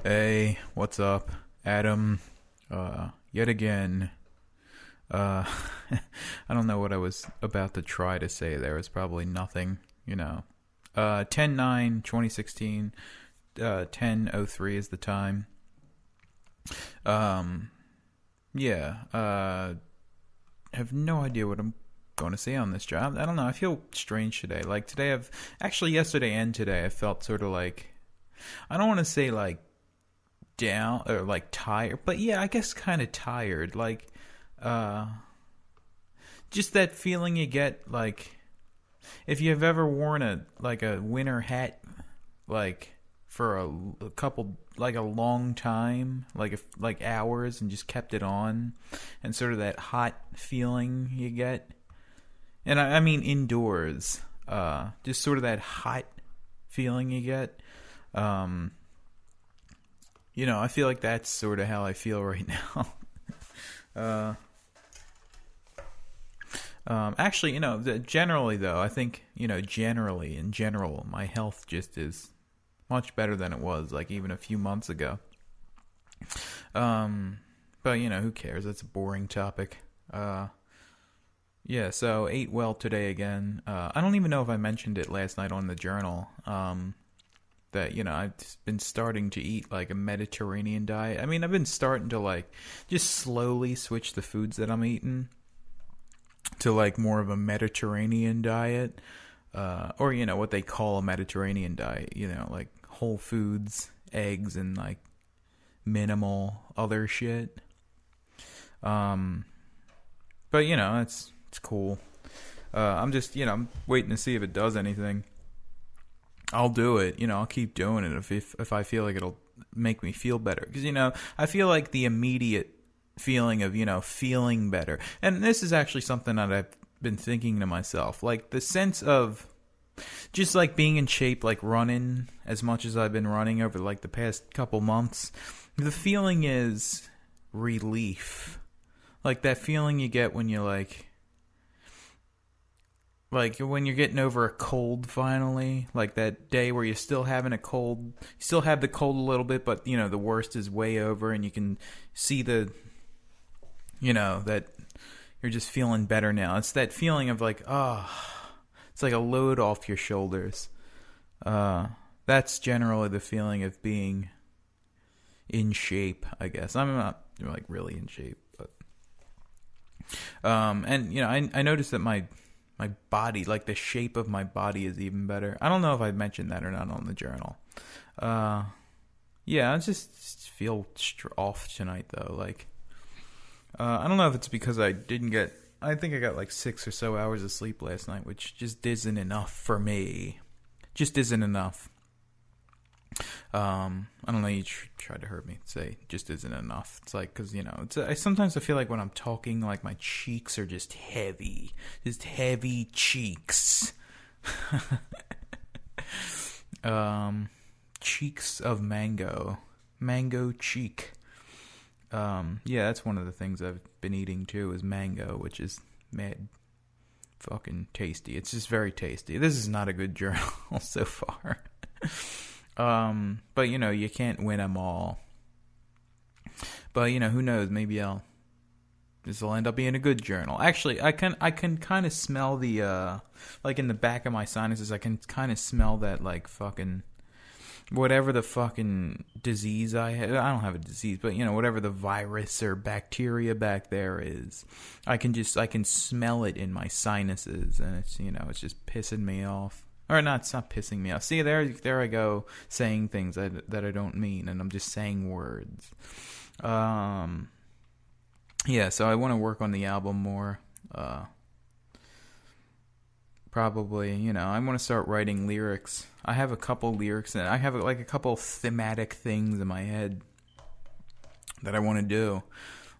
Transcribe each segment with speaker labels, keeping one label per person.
Speaker 1: Hey, what's up, Adam? Yet again. Uh, I don't know what I was about to try to say there. It's probably nothing, you know. 10/9/2016, 10:03 is the time. Um, yeah, have no idea what I'm going to say on this job. I don't know. I feel strange today. Like today, actually yesterday and today, I felt sort of like, I don't want to say like down or like tired, but yeah, I guess kind of tired. Like, uh, just that feeling you get like if you've ever worn a winter hat like for a couple like a long time, like hours, and just kept it on, and sort of that hot feeling you get, and I mean indoors, just sort of that hot feeling you get. Um, I feel like that's sort of how I feel right now. uh, Actually, generally though, I think generally in general, my health just is much better than it was like even a few months ago. Um, but who cares? That's a boring topic. Yeah. So ate well today again. I don't even know if I mentioned it last night on the journal. That I've been starting to eat like a Mediterranean diet. I mean, I've been starting to like just slowly switch the foods that I'm eating to like more of a Mediterranean diet, or what they call a Mediterranean diet. Like whole foods, eggs, and like minimal other shit. Um, but it's cool. I'm just I'm waiting to see if it does anything. I'll do it. I'll keep doing it if I feel like it'll make me feel better. Because I feel like the immediate feeling of feeling better, and this is actually something that I've been thinking to myself, like the sense of just like being in shape, like running as much as I've been running over like the past couple months. The feeling is relief, like that feeling you get when you like when you're getting over a cold finally, like that day where you're still having a cold, you still have the cold a little bit, but the worst is way over, and you can see that you're just feeling better now. It's that feeling of like, oh, it's like a load off your shoulders. Uh, that's generally the feeling of being in shape, I guess. I'm not like really in shape, but and I noticed that my body, like the shape of my body, is even better. I don't know if I mentioned that or not on the journal. Uh, yeah, I just feel off tonight though. Like, I don't know if it's because I didn't get. I think I got like 6 or so hours of sleep last night, which just isn't enough for me. Just isn't enough. I don't know. You tried to hurt me. Say just isn't enough. It's like because sometimes I feel like when I'm talking, like my cheeks are just heavy cheeks. um, Cheeks of mango cheek. Yeah, that's one of the things I've been eating too is mango, which is mad fucking tasty. It's just very tasty. This is not a good journal so far. But you can't win them all. But who knows? Maybe this will end up being a good journal. Actually, I can kind of smell the like in the back of my sinuses. I can kind of smell that like fucking whatever the fucking disease I have. I don't have a disease, but whatever the virus or bacteria back there is, I can smell it in my sinuses, and it's just pissing me off. Or not, it's not pissing me off. See, there I go saying things that I don't mean, and I'm just saying words. Yeah, so I want to work on the album more. Probably, I want to start writing lyrics. I have a couple lyrics, and I have like a couple thematic things in my head that I want to do.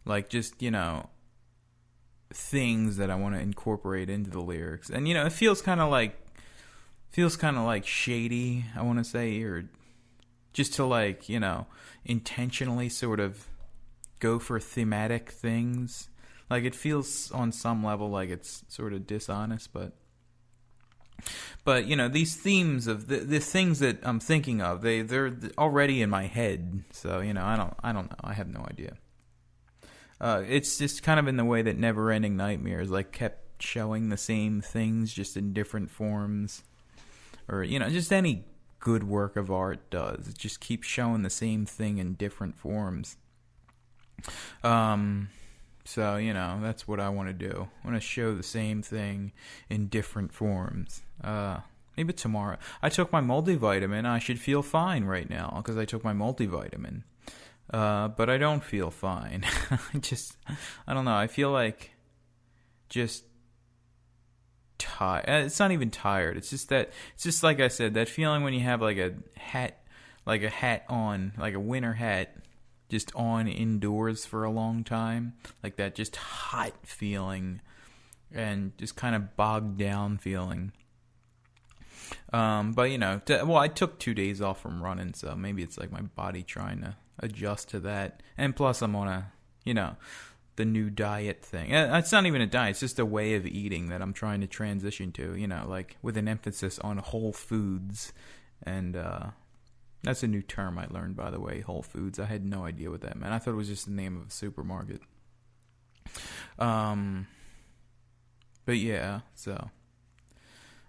Speaker 1: Like just, things that I want to incorporate into the lyrics. And, it feels kind of like shady, I want to say, or just to like, intentionally sort of go for thematic things. Like it feels on some level like it's sort of dishonest, but But these themes of the things that I'm thinking of, they're already in my head. So I don't know. I have no idea. It's just kind of in the way that Never Ending Nightmares like kept showing the same things just in different forms, or just any good work of art does. It just keeps showing the same thing in different forms. So that's what I want to do. I want to show the same thing in different forms. Maybe tomorrow. I took my multivitamin. I should feel fine right now because I took my multivitamin. But I don't feel fine. I don't know. I feel like just tired. It's not even tired. It's just like I said, that feeling when you have like a hat on, like a winter hat, just on indoors for a long time, like that just hot feeling and just kind of bogged down feeling. But I took 2 days off from running, so maybe it's like my body trying to adjust to that. And plus I'm on the new diet thing. It's not even a diet, it's just a way of eating that I'm trying to transition to, like with an emphasis on whole foods. And that's a new term I learned, by the way, Whole Foods. I had no idea what that meant. I thought it was just the name of a supermarket. But yeah, so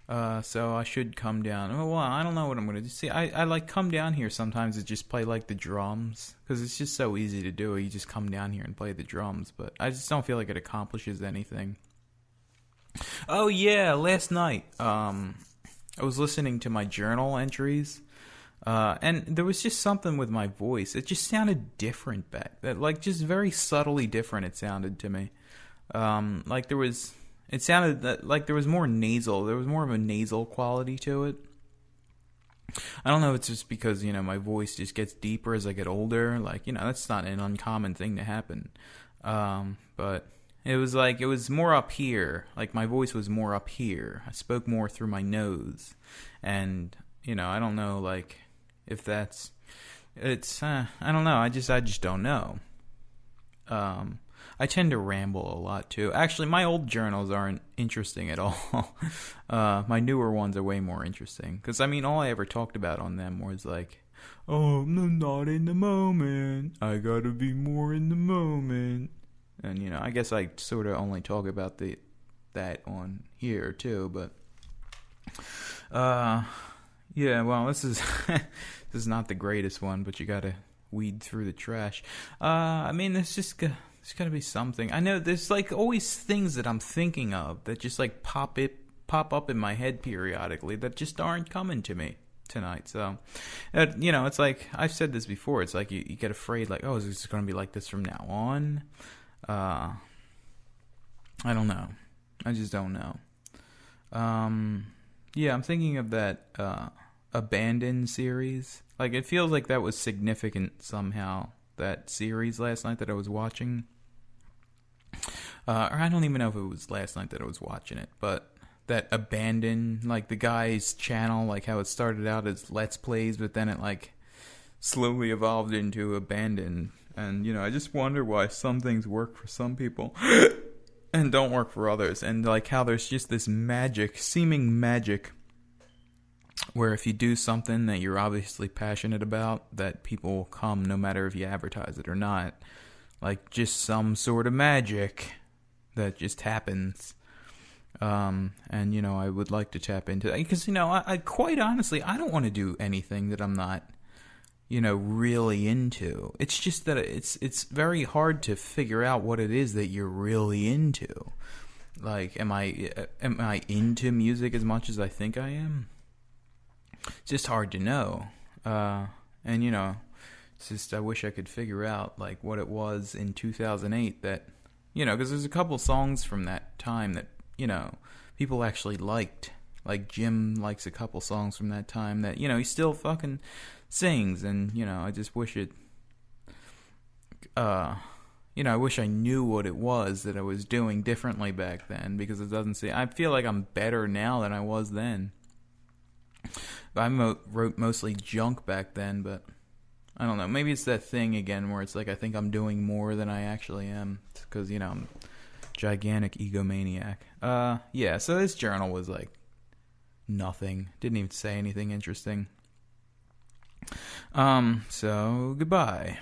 Speaker 1: I should come down. Oh, well, I don't know what I'm going to do. See, I like come down here sometimes to just play like the drums, because it's just so easy to do. You just come down here and play the drums, but I just don't feel like it accomplishes anything. Oh yeah, last night I was listening to my journal entries. And there was just something with my voice. It just sounded different back. That like just very subtly different. It sounded to me. It sounded like there was more nasal. There was more of a nasal quality to it. I don't know if it's just because, my voice just gets deeper as I get older. Like, that's not an uncommon thing to happen. But it was more up here. Like, my voice was more up here. I spoke more through my nose. And, I don't know, like, if that's... I don't know. I just don't know. I tend to ramble a lot too. Actually, my old journals aren't interesting at all. My newer ones are way more interesting. Because, all I ever talked about on them was like, oh, I'm not in the moment. I gotta be more in the moment. And, I guess I sort of only talk about that on here too. But, yeah, well, this is this is not the greatest one, but you gotta weed through the trash. There's gotta be something. I know there's like always things that I'm thinking of that just like pop up in my head periodically that just aren't coming to me tonight. So, it's like I've said this before. It's like you get afraid, like, oh, is this gonna be like this from now on? I don't know. I just don't know. Yeah, I'm thinking of that Abandoned series. Like, it feels like that was significant somehow, that series last night that I was watching. Or I don't even know if it was last night that I was watching it, but that Abandoned, like the guy's channel, like how it started out as Let's Plays, but then it like slowly evolved into Abandoned. And, I just wonder why some things work for some people and don't work for others. And like how there's just this seeming magic, where if you do something that you're obviously passionate about, that people will come no matter if you advertise it or not. Like, just some sort of magic that just happens. And, I would like to tap into that. Because, I quite honestly, I don't want to do anything that I'm not, really into. It's just that it's very hard to figure out what it is that you're really into. Like, am I into music as much as I think I am? It's just hard to know. And, it's just, I wish I could figure out, like, what it was in 2008 that, because there's a couple songs from that time that, people actually liked. Like, Jim likes a couple songs from that time that, he still fucking sings. And, I just wish it, I wish I knew what it was that I was doing differently back then, because it doesn't seem, I feel like I'm better now than I was then. But I wrote mostly junk back then, but I don't know. Maybe it's that thing again where it's like I think I'm doing more than I actually am, because, I'm a gigantic egomaniac. Yeah, so this journal was like nothing. Didn't even say anything interesting. So goodbye.